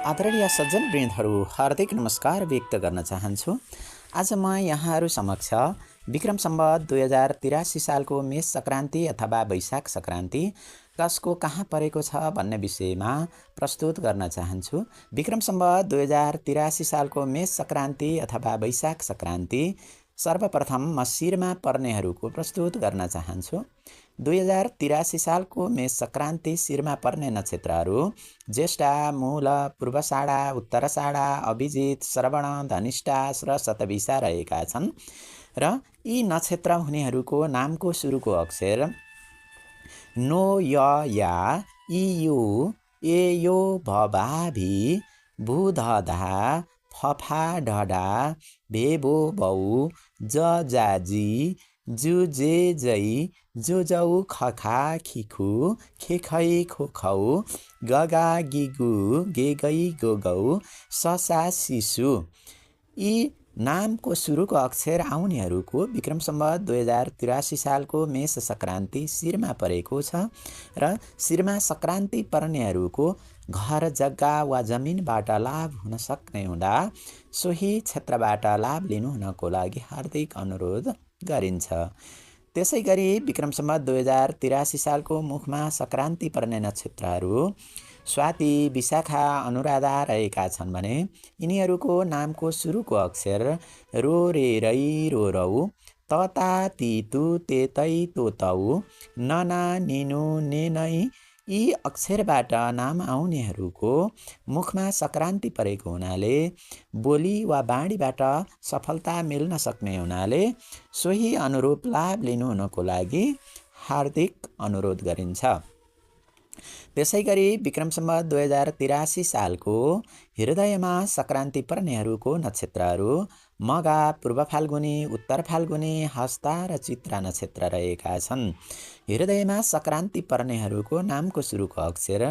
आदरणीय सज्जनवृन्दहरू हार्दिक नमस्कार व्यक्त गर्न चाहन्छु। आज म यहाँहरू समक्ष विक्रम सम्वत 2083 सालको मेष सङ्क्रान्ति अथवा वैशाख सङ्क्रान्ति कसको कहाँ परेको छ भन्ने विषयमा प्रस्तुत गर्न चाहन्छु। विक्रम सम्वत 2083 सालको मेष सङ्क्रान्ति अथवा वैशाख सङ्क्रान्ति सर्वप्रथम म शिरमा पर्नेहरूको प्रस्तुत गर्न चाहन्छु। 2083 सालको मेष सङ्क्रान्ति शिरमा पर्ने नक्षत्रहरू ज्येष्ठा, मूल, पूर्वाषाढा, उत्तराषाढा, अभिजित, श्रवण, धनिष्ठा र शतभिषा रहेका छन् र यी नक्षत्र हुनेहरूको नामको सुरुको अक्षर नो, य, या, इ, यो, ए, यो, भ, भा, भी, भू, ध, धा, फ, फा, ढ, ढा, भे, भो, भौ, ज, जा, जी, जु, जे, जै, जो, जौ, ख, खा, खिखु, खे, खै, खो, खौ, ग, गा, गि, गु, गे, गै, गो, गौ, स, सा, सिसु। यी नामको सुरुको अक्षर आउनेहरूको विक्रम सम्वत 2083 सालको मेष सङ्क्रान्ति शिरमा परेको छ र शिरमा सङ्क्रान्ति पर्नेहरूको घर, जग्गा वा जमिनबाट लाभ हुन सक्ने हुँदा सोही क्षेत्रबाट लाभ लिनु हुनको लागि हार्दिक अनुरोध गरिन्छ। त्यसै गरी विक्रम सम्वत 2083 सालको मुखमा सङ्क्रान्ति पर्ने नक्षत्रहरू स्वाति, विशाखा, अनुराधा रहेका छन् भने यिनीहरूको नामको सुरुको अक्षर रो, रे, रै, रो, रौ, त, ता, ति, तु, ते, तै, तो, तौ, न, ना, निनु, ने, नै। यी अक्षरबाट नाम आउनेहरूको मुखमा सङ्क्रान्ति परेको हुनाले बोली वा बाणीबाट सफलता मिल्न सक्ने हुनाले सोही अनुरूप लाभ लिनु हुनको लागि हार्दिक अनुरोध गरिन्छ। त्यसै गरी विक्रम सम्वत 2083 सालको हृदयमा सङ्क्रान्ति पर्नेहरूको नक्षत्रहरू मघा, पूर्व फाल्गुनी, उत्तर फाल्गुनी, हस्ता र चित्रा नक्षत्र रहेका छन्। हृदयमा सङ्क्रान्ति पर्नेहरूको नामको सुरुको अक्षर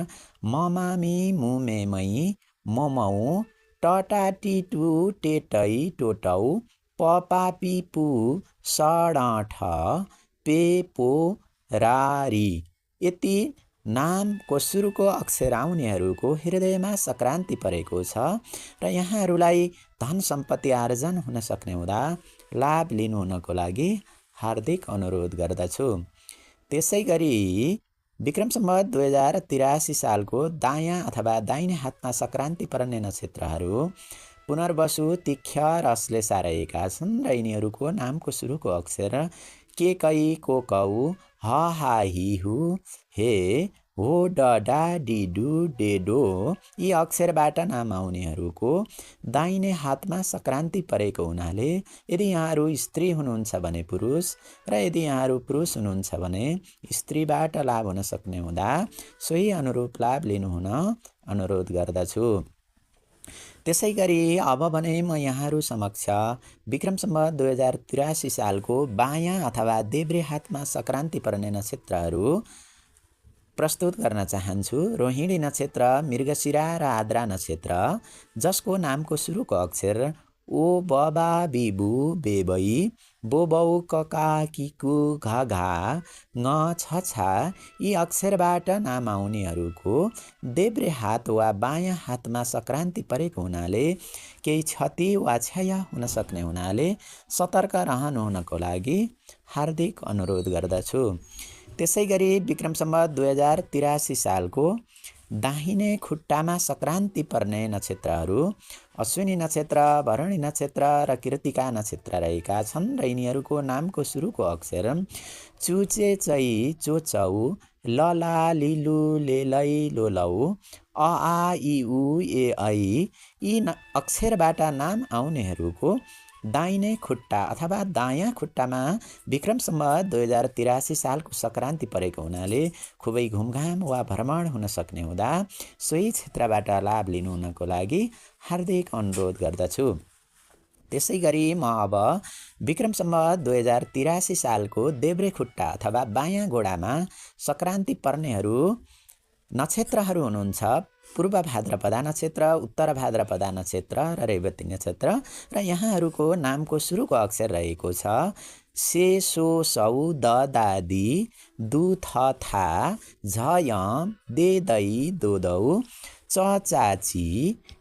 म, मा, मी, मु, मे, मै, म, मौ, ट, टा, टी, टु, टे, टै, टो, टौ, प, पा, पी, पु, स, ड, ठ, पे, पो, रा, री। यति नामको सुरुको अक्षर आउनेहरूको हृदयमा सङ्क्रान्ति परेको छ र यहाँहरूलाई धन सम्पत्ति आर्जन हुन सक्ने हुँदा लाभ लिनु हुनको लागि हार्दिक अनुरोध गर्दछु। त्यसै गरी विक्रम सम्वत 2083 सालको दायाँ अथवा दाहिने हातमा सङ्क्रान्ति पर्ने नक्षत्रहरू पुनर्वसु, तिख्य र अश्लेषा रहेका छन् र यिनीहरूको नामको सुरुको अक्षर के, कै, को, कौ, ह, हा, हि, हु, हे, हो, ड, डा, डी, डु, डे, डो। यी अक्षरबाट नाम आउनेहरूको दाहिने हातमा सङ्क्रान्ति परेको हुनाले यदि यहाँहरू स्त्री हुनुहुन्छ भने पुरुष र यदि यहाँहरू पुरुष हुनुहुन्छ भने स्त्रीबाट लाभ हुन सक्ने हुँदा सोही अनुरूप लाभ लिनुहुन अनुरोध गर्दछु। त्यसै गरी अब भने म यहाँहरू समक्ष विक्रम सम्वत 2083 सालको बायाँ अथवा देब्रे हातमा सङ्क्रान्ति पर्ने नक्षत्रहरू प्रस्तुत गर्न चाहन्छु। रोहिणी नक्षत्र, मृगशिरा र आद्रा नक्षत्र जसको नामको सुरुको अक्षर ओ, ब, बा, बी, बु, बे, बै, बो, बौ, क, का, कि, कु, घ, घा, ङ, छ, छा। यी अक्षरबाट नाम आउनेहरूको देब्रे हात वा बायाँ हातमा सङ्क्रान्ति परेको हुनाले केही क्षति वा क्षय हुन सक्ने हुनाले सतर्क रहनु हुनको लागि हार्दिक अनुरोध गर्दछु। त्यसै गरी विक्रम सम्वत 2083 सालको दाहिने खुट्टामा सङ्क्रान्ति पर्ने नक्षत्रहरू अश्विनी नक्षत्र, भरणी नक्षत्र र कृतिका नक्षत्र रहेका छन् र यिनीहरूको नामको सुरुको अक्षर चु, चे, चै, चो, चौ, ल, ला, लिलु, ले, लै, लो, लौ, अ, आ, इ, उ, ए, ऐ। यी अक्षरबाट नाम आउनेहरूको दाहिने खुट्टा अथवा दायाँ खुट्टामा विक्रम सम्वत 2083 सालको सङ्क्रान्ति परेको हुनाले खुबै घुमघाम वा भ्रमण हुन सक्ने हुँदा सोही क्षेत्रबाट लाभ लिनु हुनको लागि हार्दिक अनुरोध गर्दछु। त्यसै गरी म अब विक्रम सम्वत 2083 सालको देब्रे खुट्टा अथवा बायाँ गोडामा सङ्क्रान्ति पर्नेहरू नक्षत्रहरू हुनुहुन्छ पूर्व भाद्रपदा नक्षत्र, उत्तर भाद्रपदा नक्षत्र र रेवती नक्षत्र र यहाँहरूको नामको सुरुको अक्षर रहेको छ से सो सौ द दादी दु थ था झ य दे दै दो दौ च चाची।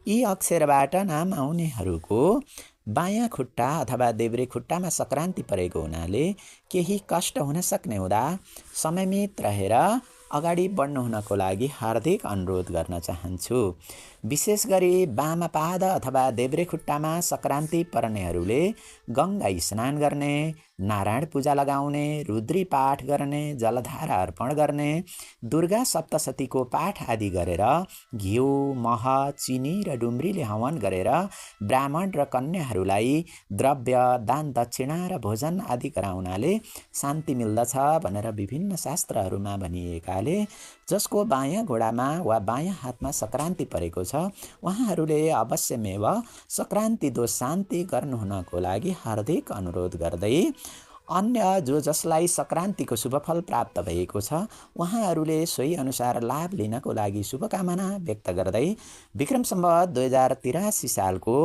यी अक्षरबाट नाम आउनेहरूको बायाँ खुट्टा अथवा देब्रे खुट्टामा सङ्क्रान्ति परेको हुनाले केही कष्ट हुन सक्ने हुँदा समयमित रहेर अगाडि बढ्नु हुनको लागि हार्दिक अनुरोध गर्न चाहन्छु। विशेष गरी बामा पाद अथवा देब्रे खुट्टामा सङ्क्रान्ति पर्नेहरूले गङ्गा स्नान गर्ने, नारायण पूजा लगाउने, रुद्री पाठ गर्ने, जलधारा अर्पण गर्ने, दुर्गा सप्तशतीको पाठ आदि गरेर घिउ, मह, चिनी र डुम्रीले हवन गरेर ब्राह्मण र कन्याहरूलाई द्रव्य, दान दक्षिणा र भोजन आदि गराउनाले शान्ति मिल्दछ भनेर विभिन्न शास्त्रहरूमा भनिएकाले जसको बायाँ घोडामा वा बायाँ हातमा सङ्क्रान्ति परेको छ उहाँहरूले अवश्यमेव सङ्क्रान्ति दोष शान्ति गर्नुहुनको लागि हार्दिक अनुरोध गर्दै अन्य जसलाई सङ्क्रान्तिको शुभफल प्राप्त भएको छ उहाँहरूले सोही अनुसार लाभ लिनको लागि शुभकामना व्यक्त गर्दै विक्रम सम्वत 2083 सालको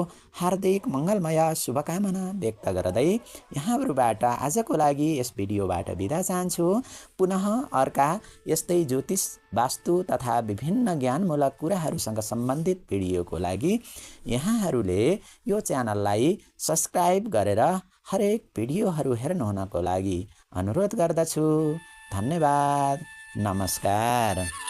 हार्दिक मङ्गलमय शुभकामना व्यक्त गर्दै यहाँहरूबाट आजको लागि यस भिडियोबाट बिदा चाहन्छु। पुनः अर्का यस्तै ज्योतिष, वास्तु तथा विभिन्न ज्ञानमूलक कुराहरूसँग सम्बन्धित भिडियोको लागि यहाँहरूले यो च्यानललाई सब्स्क्राइब गरेर हरेक भिडियोहरू हेर्नुहुनको लागि अनुरोध गर्दछु। धन्यवाद। नमस्कार।